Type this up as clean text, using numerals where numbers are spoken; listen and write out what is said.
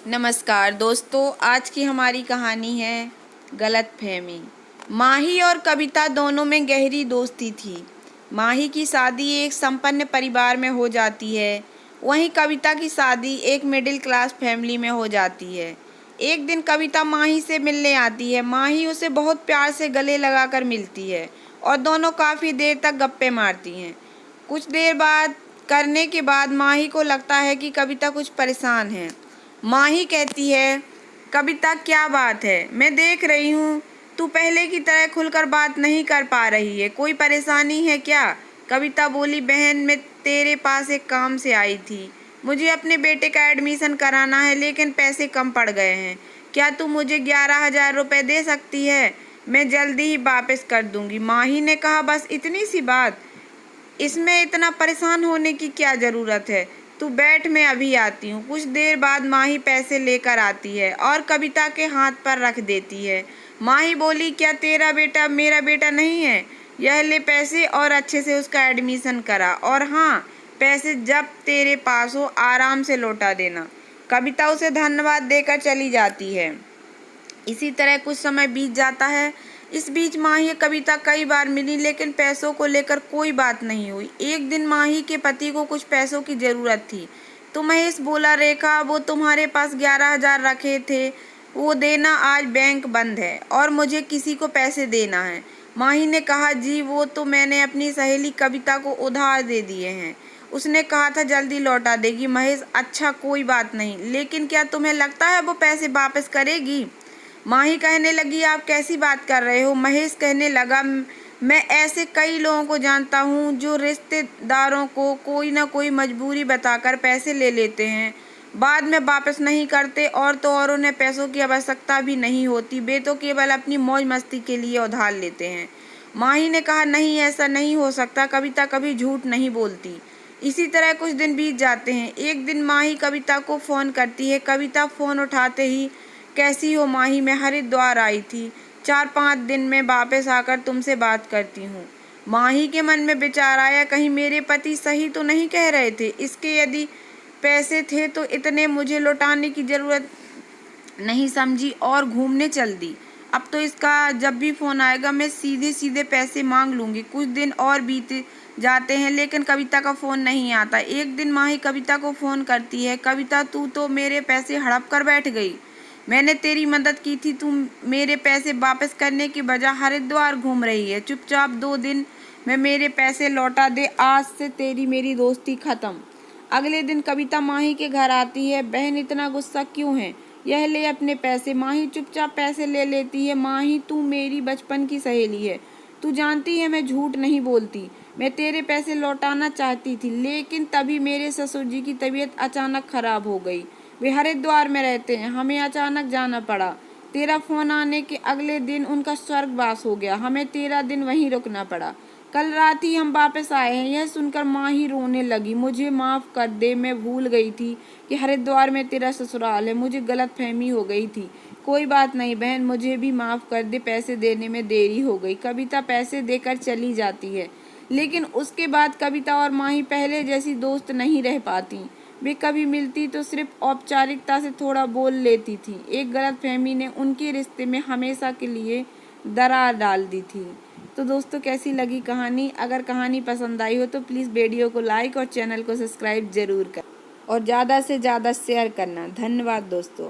नमस्कार दोस्तों, आज की हमारी कहानी है गलतफहमी। माही और कविता दोनों में गहरी दोस्ती थी। माही की शादी एक संपन्न परिवार में हो जाती है, वहीं कविता की शादी एक मिडिल क्लास फैमिली में हो जाती है। एक दिन कविता माही से मिलने आती है। माही उसे बहुत प्यार से गले लगाकर मिलती है और दोनों काफ़ी देर तक गप्पे मारती हैं। कुछ देर बाद करने के बाद माही को लगता है कि कविता कुछ परेशान है। माही कहती है, कविता क्या बात है? मैं देख रही हूँ तू पहले की तरह खुलकर बात नहीं कर पा रही है, कोई परेशानी है क्या? कविता बोली, बहन मैं तेरे पास एक काम से आई थी। मुझे अपने बेटे का एडमिशन कराना है लेकिन पैसे कम पड़ गए हैं। क्या तू मुझे 11,000 रुपये दे सकती है? मैं जल्दी ही वापस कर दूंगी। माही ने कहा, बस इतनी सी बात, इसमें इतना परेशान होने की क्या ज़रूरत है? तू बैठ, मैं अभी आती हूँ। कुछ देर बाद माही पैसे लेकर आती है और कविता के हाथ पर रख देती है। माही बोली, क्या तेरा बेटा मेरा बेटा नहीं है? यह ले पैसे और अच्छे से उसका एडमिशन करा, और हाँ, पैसे जब तेरे पास हो आराम से लौटा देना। कविता उसे धन्यवाद देकर चली जाती है। इसी तरह कुछ समय बीत जाता है। इस बीच माही कविता कई बार मिली लेकिन पैसों को लेकर कोई बात नहीं हुई। एक दिन माही के पति को कुछ पैसों की ज़रूरत थी तो महेश बोला, रेखा वो तुम्हारे पास 11,000 रखे थे, वो देना, आज बैंक बंद है और मुझे किसी को पैसे देना है। माही ने कहा, जी वो तो मैंने अपनी सहेली कविता को उधार दे दिए हैं, उसने कहा था जल्दी लौटा देगी। महेश, अच्छा कोई बात नहीं, लेकिन क्या तुम्हें लगता है वो पैसे वापस करेगी? माही कहने लगी, आप कैसी बात कर रहे हो? महेश कहने लगा, मैं ऐसे कई लोगों को जानता हूँ जो रिश्तेदारों को कोई ना कोई मजबूरी बताकर पैसे ले लेते हैं, बाद में वापस नहीं करते, और तो और उन्हें पैसों की आवश्यकता भी नहीं होती, वे तो केवल अपनी मौज मस्ती के लिए उधार लेते हैं। माही ने कहा, नहीं ऐसा नहीं हो सकता, कविता कभी झूठ नहीं बोलती। इसी तरह कुछ दिन बीत जाते हैं। एक दिन माही कविता को फ़ोन करती है। कविता फ़ोन उठाते ही, कैसी हो माही, मैं हरिद्वार आई थी, 4-5 दिन में वापस आकर तुमसे बात करती हूँ। माही के मन में विचार आया, कहीं मेरे पति सही तो नहीं कह रहे थे? इसके यदि पैसे थे तो इतने मुझे लौटाने की ज़रूरत नहीं समझी और घूमने चल दी। अब तो इसका जब भी फ़ोन आएगा मैं सीधे सीधे पैसे मांग लूँगी। कुछ दिन और बीत जाते हैं लेकिन कविता का फ़ोन नहीं आता। एक दिन माही कविता को फ़ोन करती है, कविता तू तो मेरे पैसे हड़प कर बैठ गई, मैंने तेरी मदद की थी, तू मेरे पैसे वापस करने की बजाय हरिद्वार घूम रही है। चुपचाप 2 दिन में मेरे पैसे लौटा दे, आज से तेरी मेरी दोस्ती ख़त्म। अगले दिन कविता माही के घर आती है। बहन इतना गुस्सा क्यों है? यह ले अपने पैसे। माही चुपचाप पैसे ले लेती है। माही, तू मेरी बचपन की सहेली है, तू जानती है मैं झूठ नहीं बोलती। मैं तेरे पैसे लौटाना चाहती थी लेकिन तभी मेरे ससुर जी की तबीयत अचानक खराब हो गई। वे हरिद्वार में रहते हैं, हमें अचानक जाना पड़ा। तेरा फ़ोन आने के अगले दिन उनका स्वर्गवास हो गया, हमें 13 दिन वहीं रुकना पड़ा। कल रात ही हम वापस आए हैं। यह सुनकर माही रोने लगी। मुझे माफ़ कर दे, मैं भूल गई थी कि हरिद्वार में तेरा ससुराल है, मुझे गलतफहमी हो गई थी। कोई बात नहीं बहन, मुझे भी माफ़ कर दे, पैसे देने में देरी हो गई। कविता पैसे देकर चली जाती है लेकिन उसके बाद कविता और माही पहले जैसी दोस्त नहीं रह पाती। वे कभी मिलती तो सिर्फ औपचारिकता से थोड़ा बोल लेती थी। एक गलतफहमी ने उनके रिश्ते में हमेशा के लिए दरार डाल दी थी। तो दोस्तों, कैसी लगी कहानी? अगर कहानी पसंद आई हो तो प्लीज़ वीडियो को लाइक और चैनल को सब्सक्राइब ज़रूर कर और ज़्यादा से ज़्यादा शेयर करना। धन्यवाद दोस्तों।